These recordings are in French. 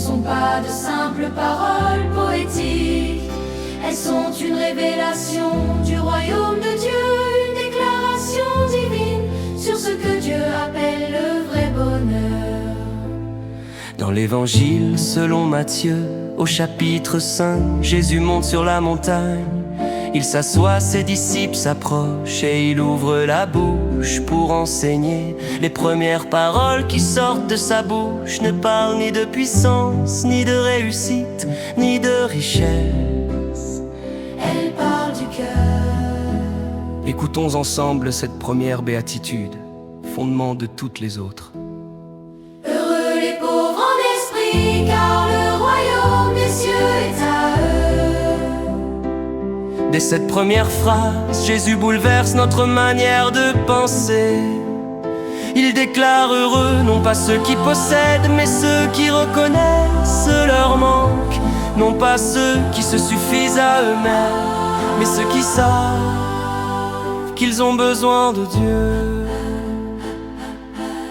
sont pas de simples paroles poétiques. Elles sont une révélation du royaume de Dieu, une déclaration divine sur ce que Dieu appelle le vrai bonheur. Dans l'évangile selon Matthieu, au chapitre 5, Jésus monte sur la montagne. Il s'assoit, ses disciples s'approchent et il ouvre la bouche pour enseigner. Les premières paroles qui sortent de sa bouche ne parlent ni de puissance, ni de réussite, ni de richesse. Elle parle du cœur. Écoutons ensemble cette première béatitude, fondement de toutes les autres. Heureux les pauvres en esprit, car le royaume des cieux est à eux. Dès cette première phrase, Jésus bouleverse notre manière de penser. Il déclare heureux, non pas ceux qui possèdent, mais ceux qui reconnaissent leur manque. Non pas ceux qui se suffisent à eux-mêmes, mais ceux qui savent qu'ils ont besoin de Dieu.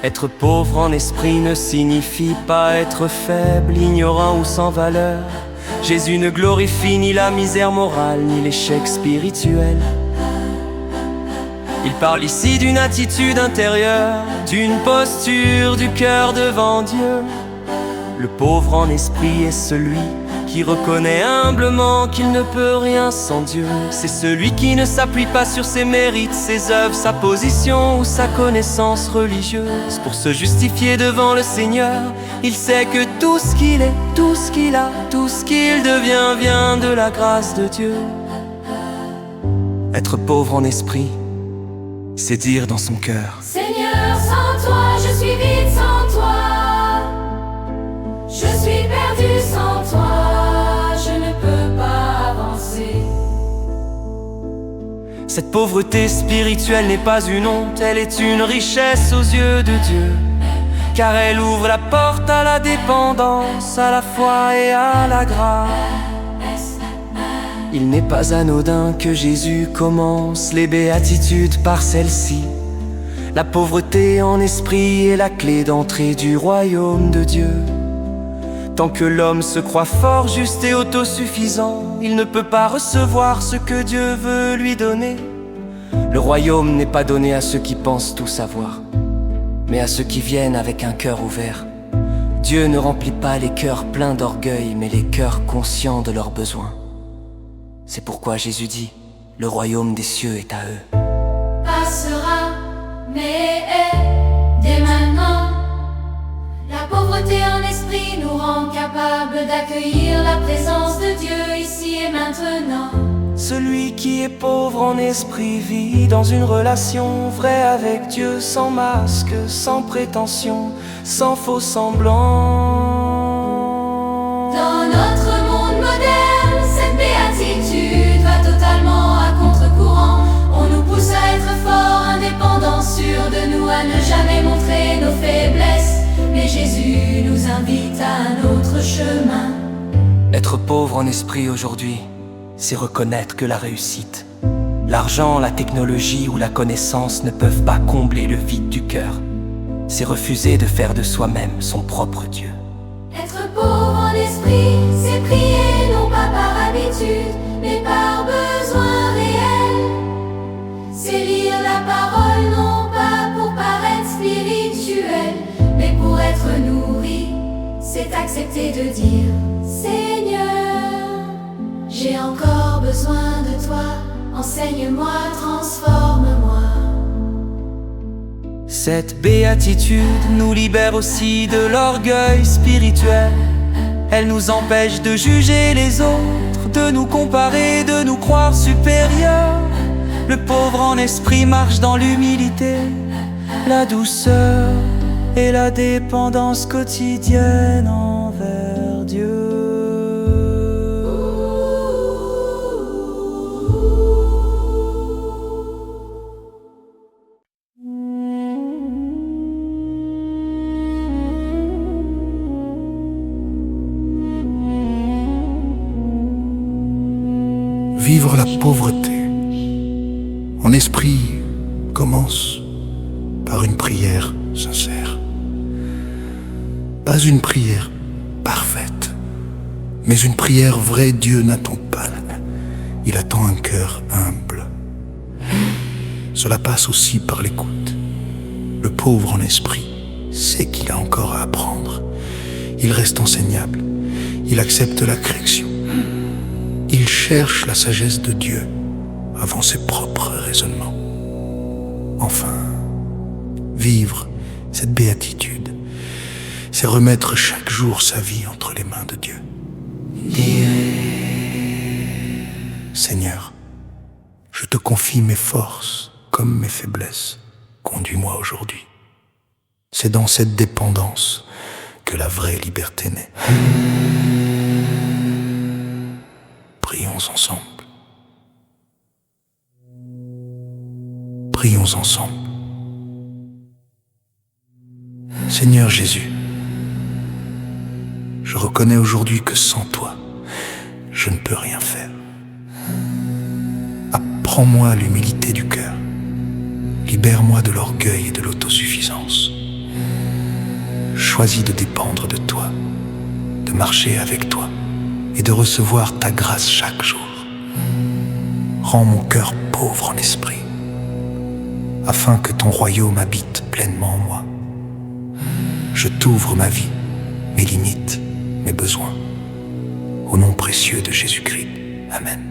Être pauvre en esprit ne signifie pas être faible, ignorant ou sans valeur. Jésus ne glorifie ni la misère morale, ni l'échec spirituel. Il parle ici d'une attitude intérieure, d'une posture du cœur devant Dieu. Le pauvre en esprit est celui qui reconnaît humblement qu'il ne peut rien sans Dieu. C'est celui qui ne s'appuie pas sur ses mérites, ses œuvres, sa position ou sa connaissance religieuse. Pour se justifier devant le Seigneur, il sait que tout ce qu'il est, tout ce qu'il a, tout ce qu'il devient vient de la grâce de Dieu. Être pauvre en esprit, c'est dire dans son cœur: Seigneur, sans toi, je suis vide sans toi. Je suis perdu sans toi. Je ne peux pas avancer. Cette pauvreté spirituelle n'est pas une honte, elle est une richesse aux yeux de Dieu. Car elle ouvre la porte à la dépendance, à la foi et à la grâce. Il n'est pas anodin que Jésus commence les béatitudes par celle-ci. La pauvreté en esprit est la clé d'entrée du royaume de Dieu. Tant que l'homme se croit fort, juste et autosuffisant, il ne peut pas recevoir ce que Dieu veut lui donner. Le royaume n'est pas donné à ceux qui pensent tout savoir, mais à ceux qui viennent avec un cœur ouvert. Dieu ne remplit pas les cœurs pleins d'orgueil, mais les cœurs conscients de leurs besoins. C'est pourquoi Jésus dit: le royaume des cieux est à eux. Passera, mais est dès maintenant. La pauvreté en esprit nous rend capables d'accueillir la présence de Dieu ici et maintenant. Celui qui est pauvre en esprit vit dans une relation vraie avec Dieu, sans masque, sans prétention, sans faux semblant. Dans notre monde moderne, cette béatitude va totalement à contre-courant. On nous pousse à être forts, indépendants, sûrs de nous, à ne jamais montrer nos faiblesses. Mais Jésus nous invite à un autre chemin. Être pauvre en esprit aujourd'hui, c'est reconnaître que la réussite, l'argent, la technologie ou la connaissance ne peuvent pas combler le vide du cœur. C'est refuser de faire de soi-même son propre Dieu. Être pauvre en esprit, c'est prier non pas par habitude, mais par besoin réel. C'est lire la parole non pas pour paraître spirituel, mais pour être nourri. C'est accepter de dire: Seigneur, j'ai encore besoin de toi, enseigne-moi, transforme-moi. Cette béatitude nous libère aussi de l'orgueil spirituel. Elle nous empêche de juger les autres, de nous comparer, de nous croire supérieurs. Le pauvre en esprit marche dans l'humilité, la douceur et la dépendance quotidienne envers Dieu. Vivre la pauvreté en esprit commence par une prière sincère. Pas une prière parfaite. Mais une prière vraie, Dieu n'attend pas. Il attend un cœur humble. Cela passe aussi par l'écoute. Le pauvre en esprit sait qu'il a encore à apprendre. Il reste enseignable. Il accepte la correction. Il cherche la sagesse de Dieu avant ses propres raisonnements. Enfin, vivre cette béatitude, c'est remettre chaque jour sa vie entre les mains de Dieu. Seigneur, je te confie mes forces comme mes faiblesses. Conduis-moi aujourd'hui. C'est dans cette dépendance que la vraie liberté naît. Prions ensemble. Prions ensemble. Seigneur Jésus, je reconnais aujourd'hui que sans toi, je ne peux rien faire. Apprends-moi l'humilité du cœur. Libère-moi de l'orgueil et de l'autosuffisance. Choisis de dépendre de toi, de marcher avec toi et de recevoir ta grâce chaque jour. Rends mon cœur pauvre en esprit, afin que ton royaume habite pleinement en moi. Je t'ouvre ma vie, mes limites, mes besoins. Au nom précieux de Jésus-Christ. Amen.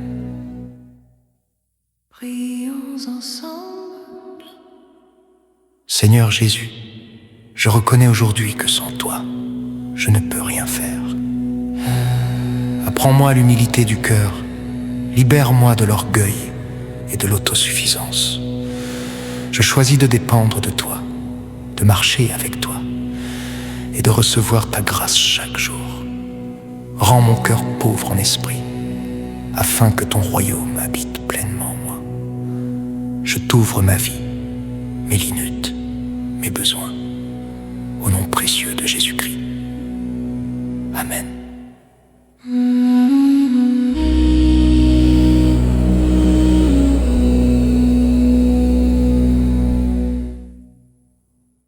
Prions ensemble. Seigneur Jésus, je reconnais aujourd'hui que sans toi, je ne peux rien faire. Apprends-moi l'humilité du cœur, libère-moi de l'orgueil et de l'autosuffisance. Je choisis de dépendre de toi, de marcher avec toi et de recevoir ta grâce chaque jour. Rends mon cœur pauvre en esprit, afin que ton royaume habite pleinement en moi. Je t'ouvre ma vie, mes limites, mes besoins, au nom précieux de Jésus-Christ. Amen.